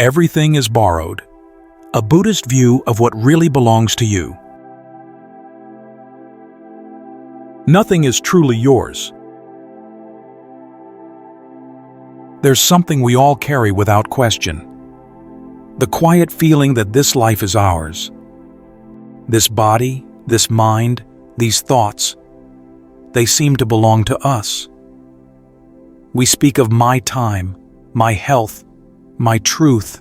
Everything is borrowed. A Buddhist view of what really belongs to you. Nothing is truly yours. There's something we all carry without question. The quiet feeling that this life is ours. This body, this mind, these thoughts, they seem to belong to us. We speak of my time, my health, my truth,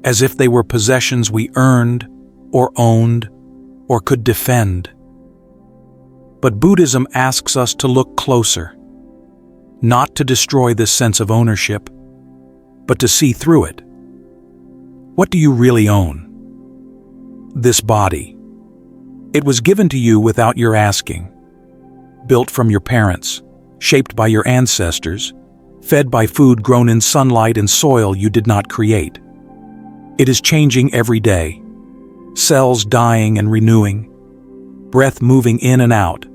as if they were possessions we earned, or owned, or could defend. But Buddhism asks us to look closer, not to destroy this sense of ownership, but to see through it. What do you really own? This body. It was given to you without your asking, built from your parents, shaped by your ancestors, fed by food grown in sunlight and soil you did not create. It is changing every day, cells dying and renewing, breath moving in and out,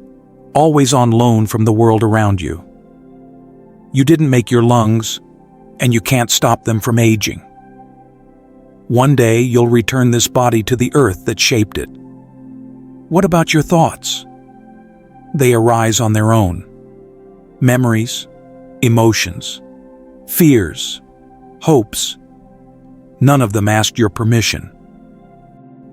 always on loan from the world around you. You didn't make your lungs, and you can't stop them from aging. One day you'll return this body to the earth that shaped it. What about your thoughts? They arise on their own. Memories, emotions, fears, hopes. None of them asked your permission.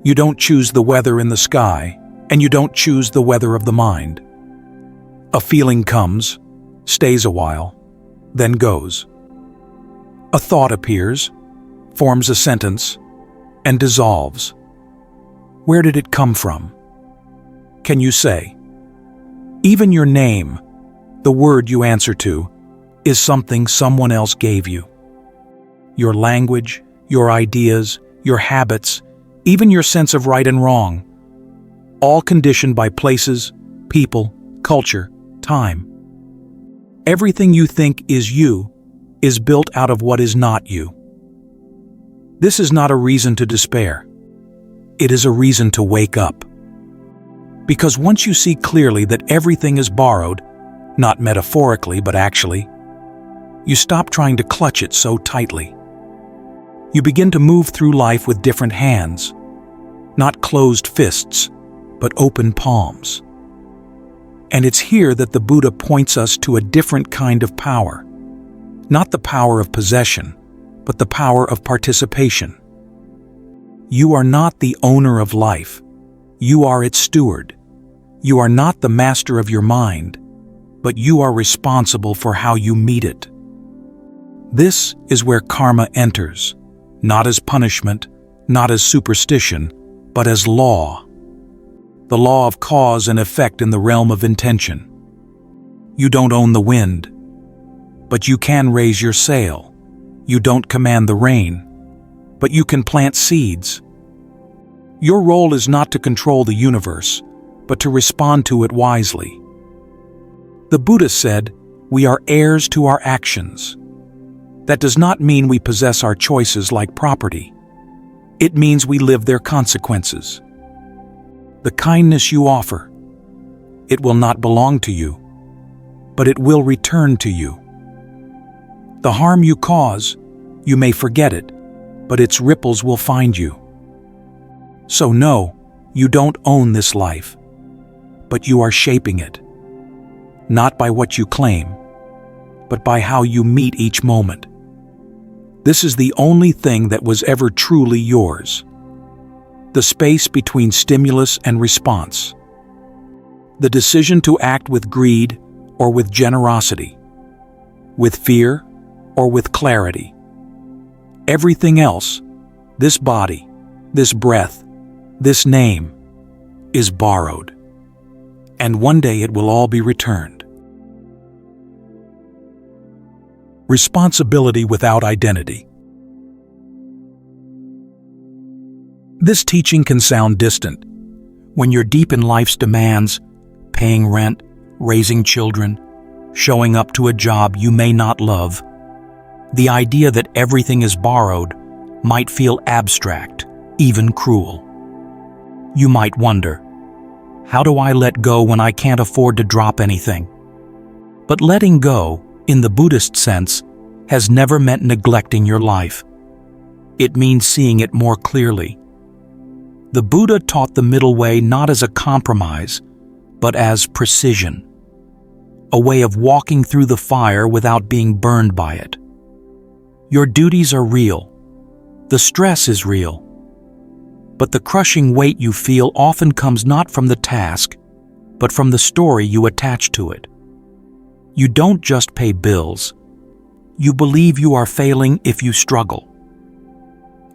You don't choose the weather in the sky, and you don't choose the weather of the mind. A feeling comes, stays a while, then goes. A thought appears, forms a sentence, and dissolves. Where did it come from? Can you say? Even your name, the word you answer to, is something someone else gave you. Your language, your ideas, your habits, even your sense of right and wrong, all conditioned by places, people, culture, time. Everything you think is you is built out of what is not you. This is not a reason to despair. It is a reason to wake up. Because once you see clearly that everything is borrowed, not metaphorically but actually, you stop trying to clutch it so tightly. You begin to move through life with different hands, not closed fists, but open palms. And it's here that the Buddha points us to a different kind of power. Not the power of possession, but the power of participation. You are not the owner of life. You are its steward. You are not the master of your mind, but you are responsible for how you meet it. This is where karma enters, not as punishment, not as superstition, but as law. The law of cause and effect in the realm of intention. You don't own the wind, but you can raise your sail. You don't command the rain, but you can plant seeds. Your role is not to control the universe, but to respond to it wisely. The Buddha said, we are heirs to our actions. That does not mean we possess our choices like property. It means we live their consequences. The kindness you offer, it will not belong to you, but it will return to you. The harm you cause, you may forget it, but its ripples will find you. So no, you don't own this life, but you are shaping it, not by what you claim, but by how you meet each moment. This is the only thing that was ever truly yours. The space between stimulus and response. The decision to act with greed or with generosity, with fear or with clarity. Everything else, this body, this breath, this name, is borrowed. And one day it will all be returned. Responsibility without identity. This teaching can sound distant. When you're deep in life's demands, paying rent, raising children, showing up to a job you may not love, the idea that everything is borrowed might feel abstract, even cruel. You might wonder, how do I let go when I can't afford to drop anything? But letting go, in the Buddhist sense, has never meant neglecting your life. It means seeing it more clearly. The Buddha taught the middle way not as a compromise, but as precision, a way of walking through the fire without being burned by it. Your duties are real. The stress is real. But the crushing weight you feel often comes not from the task, but from the story you attach to it. You don't just pay bills. You believe you are failing if you struggle.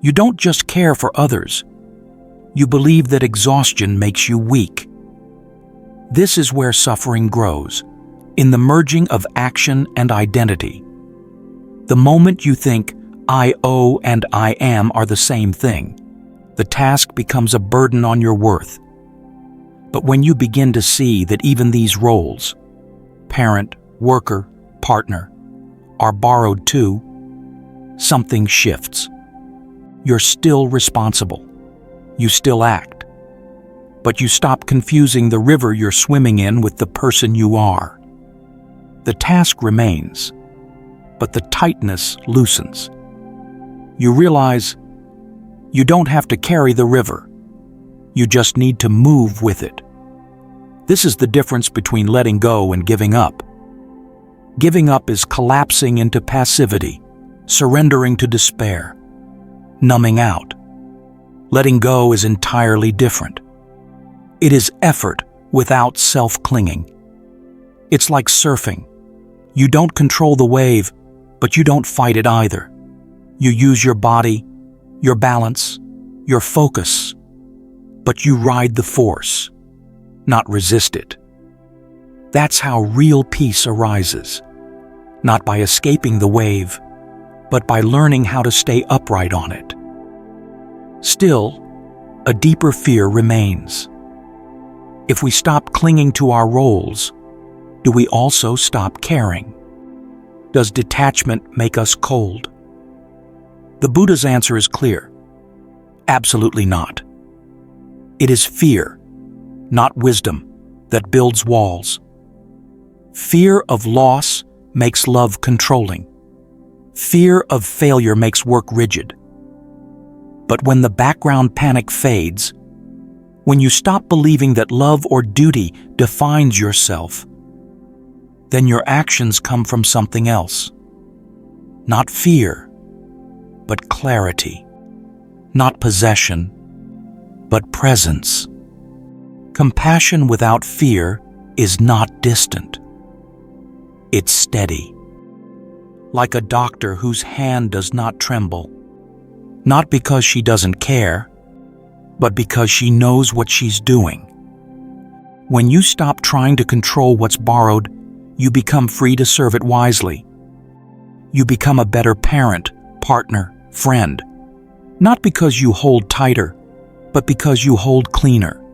You don't just care for others. You believe that exhaustion makes you weak. This is where suffering grows, in the merging of action and identity. The moment you think, I owe and I am are the same thing, the task becomes a burden on your worth. But when you begin to see that even these roles, parent, worker, partner, are borrowed too, something shifts. You're still responsible. You still act. But you stop confusing the river you're swimming in with the person you are. The task remains, but the tightness loosens. You realize you don't have to carry the river. You just need to move with it. This is the difference between letting go and giving up. Giving up is collapsing into passivity, surrendering to despair, numbing out. Letting go is entirely different. It is effort without self-clinging. It's like surfing. You don't control the wave, but you don't fight it either. You use your body, your balance, your focus, but you ride the force, not resist it. That's how real peace arises, not by escaping the wave, but by learning how to stay upright on it. Still, a deeper fear remains. If we stop clinging to our roles, do we also stop caring? Does detachment make us cold? The Buddha's answer is clear. Absolutely not. It is fear, not wisdom, that builds walls. Fear of loss makes love controlling. Fear of failure makes work rigid. But when the background panic fades, when you stop believing that love or duty defines yourself, then your actions come from something else. Not fear, but clarity. Not possession, but presence. Compassion without fear is not distant. It's steady. Like a doctor whose hand does not tremble, not because she doesn't care, but because she knows what she's doing. When you stop trying to control what's borrowed, you become free to serve it wisely. You become a better parent, partner, friend, not because you hold tighter, but because you hold cleaner.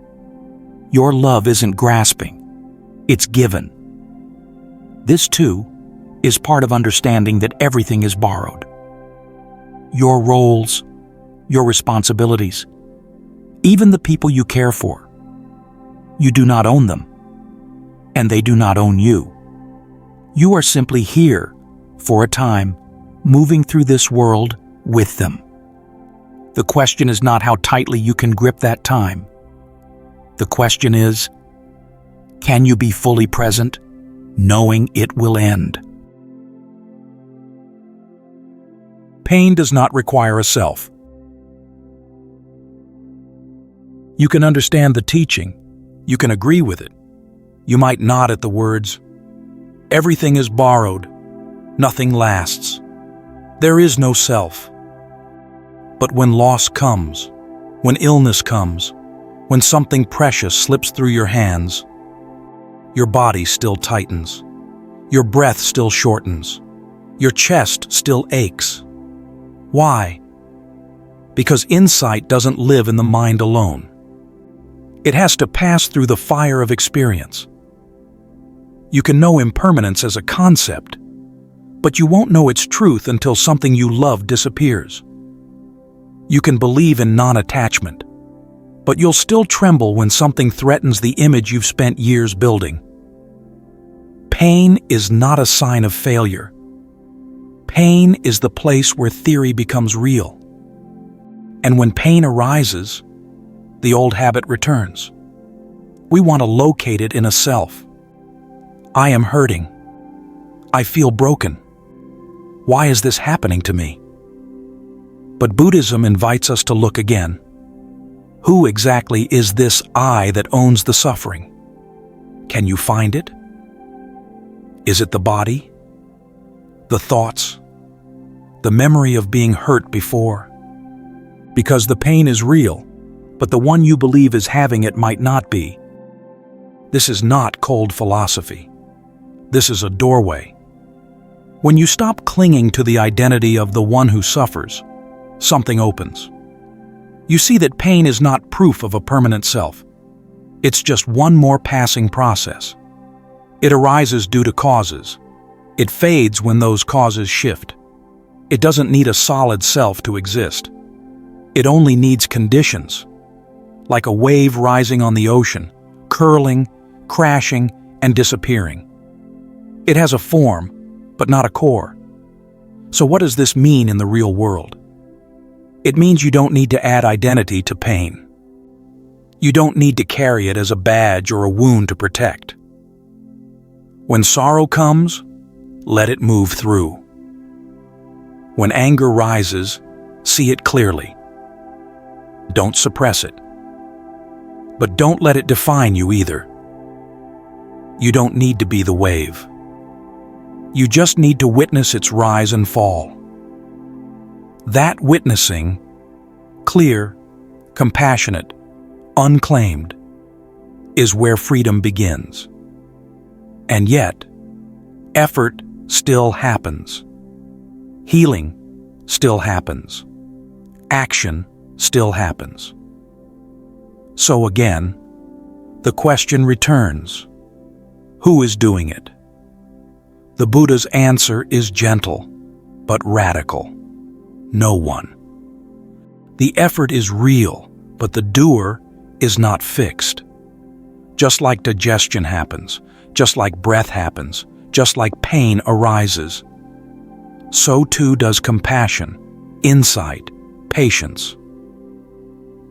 Your love isn't grasping, it's given. This, too, is part of understanding that everything is borrowed. Your roles, your responsibilities, even the people you care for. You do not own them, and they do not own you. You are simply here, for a time, moving through this world with them. The question is not how tightly you can grip that time. The question is, can you be fully present, knowing it will end? Pain does not require a self. You can understand the teaching. You can agree with it. You might nod at the words, "Everything is borrowed. Nothing lasts. There is no self." But when loss comes, when illness comes, when something precious slips through your hands, your body still tightens. Your breath still shortens. Your chest still aches. Why? Because insight doesn't live in the mind alone. It has to pass through the fire of experience. You can know impermanence as a concept, but you won't know its truth until something you love disappears. You can believe in non-attachment, but you'll still tremble when something threatens the image you've spent years building. Pain is not a sign of failure. Pain is the place where theory becomes real. And when pain arises, the old habit returns. We want to locate it in a self. I am hurting. I feel broken. Why is this happening to me? But Buddhism invites us to look again. Who exactly is this I that owns the suffering? Can you find it? Is it the body? The thoughts? The memory of being hurt before? Because the pain is real, but the one you believe is having it might not be. This is not cold philosophy. This is a doorway. When you stop clinging to the identity of the one who suffers, something opens. You see that pain is not proof of a permanent self. It's just one more passing process. It arises due to causes. It fades when those causes shift. It doesn't need a solid self to exist. It only needs conditions, like a wave rising on the ocean, curling, crashing, and disappearing. It has a form, but not a core. So what does this mean in the real world? It means you don't need to add identity to pain. You don't need to carry it as a badge or a wound to protect. When sorrow comes, let it move through. When anger rises, see it clearly. Don't suppress it. But don't let it define you either. You don't need to be the wave. You just need to witness its rise and fall. That witnessing, clear, compassionate, unclaimed, is where freedom begins. And yet, effort still happens. Healing still happens. Action still happens. So again, the question returns: who is doing it? The Buddha's answer is gentle, but radical. No one. The effort is real, but the doer is not fixed. Just like digestion happens, just like breath happens, just like pain arises, so too does compassion, insight, patience.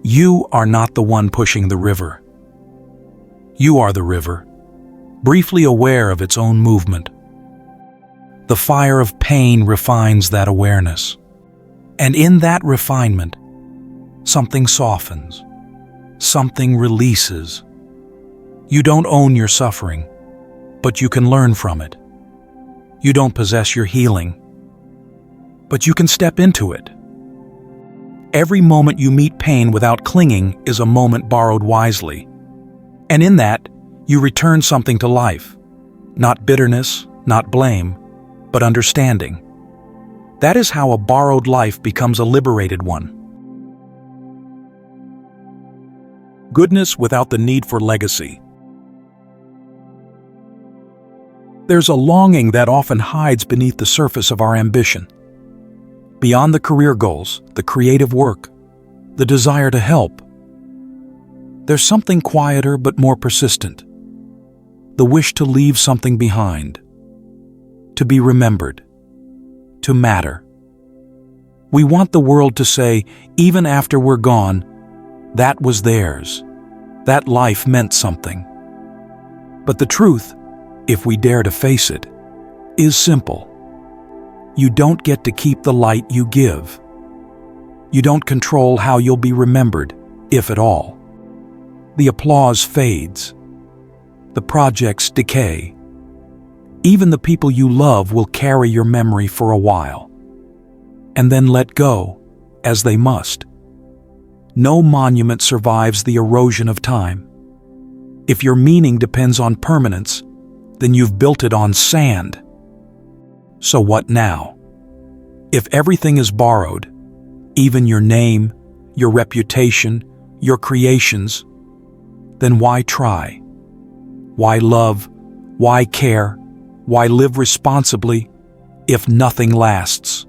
You are not the one pushing the river. You are the river, briefly aware of its own movement. The fire of pain refines that awareness. And in that refinement, something softens, something releases. You don't own your suffering, but you can learn from it. You don't possess your healing, but you can step into it. Every moment you meet pain without clinging is a moment borrowed wisely. And in that, you return something to life. Not bitterness, not blame, but understanding. That is how a borrowed life becomes a liberated one. Goodness without the need for legacy. There's a longing that often hides beneath the surface of our ambition. Beyond the career goals, the creative work, the desire to help, there's something quieter but more persistent. The wish to leave something behind, to be remembered, to matter. We want the world to say, even after we're gone, that was theirs. That life meant something. But the truth, if we dare to face it, is simple. You don't get to keep the light you give. You don't control how you'll be remembered, if at all. The applause fades. The projects decay. Even the people you love will carry your memory for a while, and then let go, as they must. No monument survives the erosion of time. If your meaning depends on permanence, then you've built it on sand. So what now? If everything is borrowed, even your name, your reputation, your creations, then why try? Why love? Why care? Why live responsibly if nothing lasts?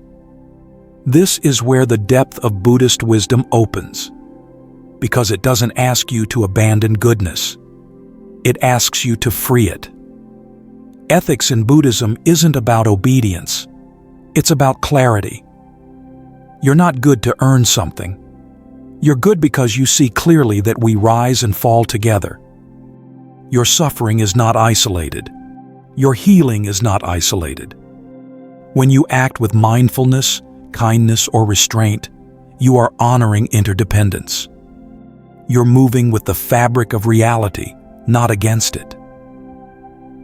This is where the depth of Buddhist wisdom opens, because it doesn't ask you to abandon goodness. It asks you to free it. Ethics in Buddhism isn't about obedience. It's about clarity. You're not good to earn something. You're good because you see clearly that we rise and fall together. Your suffering is not isolated. Your healing is not isolated. When you act with mindfulness, kindness, or restraint, you are honoring interdependence. You're moving with the fabric of reality, not against it.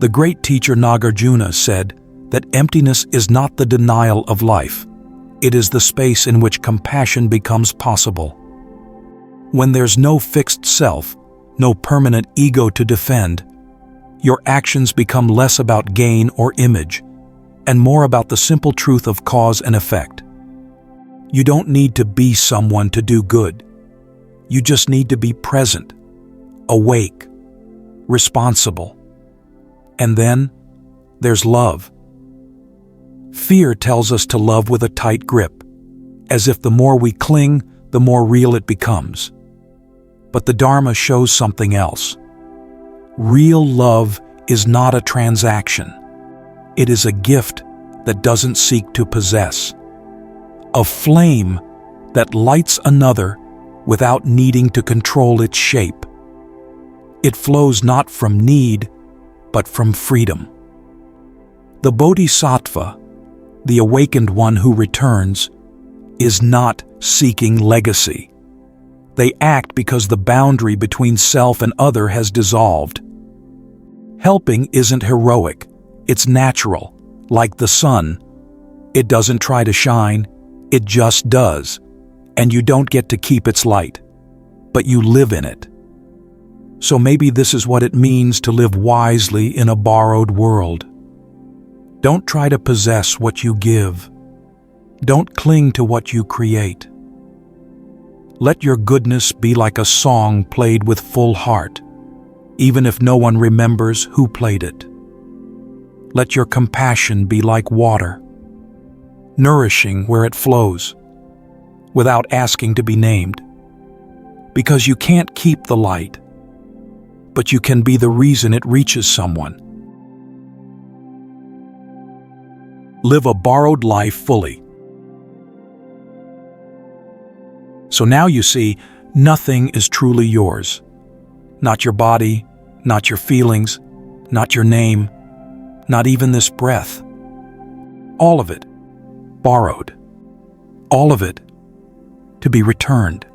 The great teacher Nagarjuna said that emptiness is not the denial of life. It is the space in which compassion becomes possible. When there's no fixed self, no permanent ego to defend, your actions become less about gain or image, and more about the simple truth of cause and effect. You don't need to be someone to do good. You just need to be present, awake, responsible. And then there's love. Fear tells us to love with a tight grip, as if the more we cling, the more real it becomes. But the Dharma shows something else. Real love is not a transaction. It is a gift that doesn't seek to possess. A flame that lights another without needing to control its shape. It flows not from need, but from freedom. The Bodhisattva, the awakened one who returns, is not seeking legacy. They act because the boundary between self and other has dissolved. Helping isn't heroic, it's natural, like the sun. It doesn't try to shine, it just does, and you don't get to keep its light, but you live in it. So maybe this is what it means to live wisely in a borrowed world. Don't try to possess what you give. Don't cling to what you create. Let your goodness be like a song played with full heart, even if no one remembers who played it. Let your compassion be like water, nourishing where it flows, without asking to be named. Because you can't keep the light, but you can be the reason it reaches someone. Live a borrowed life fully. So now you see, nothing is truly yours. Not your body, not your feelings, not your name, not even this breath. All of it, borrowed. All of it, to be returned.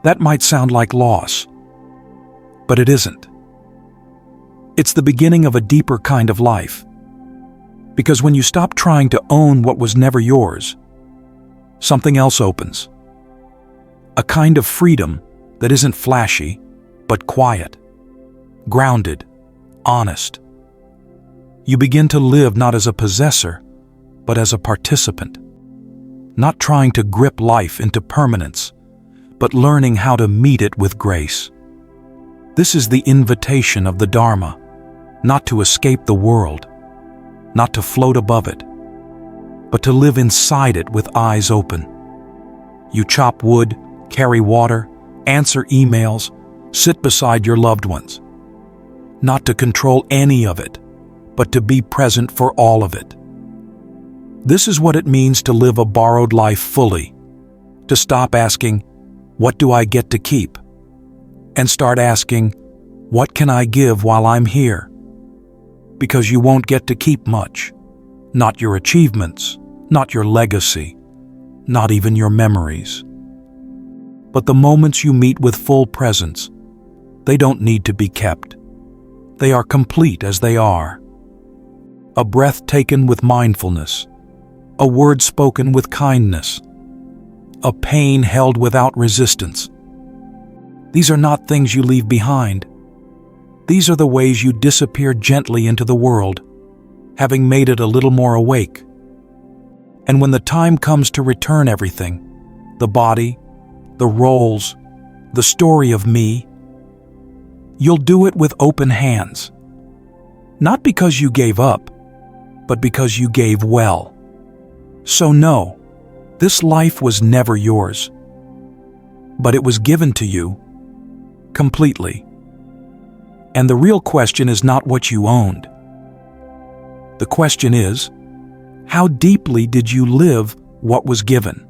That might sound like loss, but it isn't. It's the beginning of a deeper kind of life. Because when you stop trying to own what was never yours, something else opens. A kind of freedom that isn't flashy, but quiet, grounded, honest. You begin to live not as a possessor, but as a participant. Not trying to grip life into permanence, but learning how to meet it with grace. This is the invitation of the Dharma, not to escape the world, not to float above it, but to live inside it with eyes open. You chop wood, carry water, answer emails, sit beside your loved ones. Not to control any of it, but to be present for all of it. This is what it means to live a borrowed life fully, to stop asking, "What do I get to keep?" and start asking, "What can I give while I'm here?" Because you won't get to keep much, not your achievements, not your legacy, not even your memories. But the moments you meet with full presence, they don't need to be kept. They are complete as they are. A breath taken with mindfulness, a word spoken with kindness, a pain held without resistance. These are not things you leave behind. These are the ways you disappear gently into the world, having made it a little more awake. And when the time comes to return everything, the body, the roles, the story of me, you'll do it with open hands. Not because you gave up, but because you gave well. So no, this life was never yours, but it was given to you completely. And the real question is not what you owned. The question is, how deeply did you live what was given?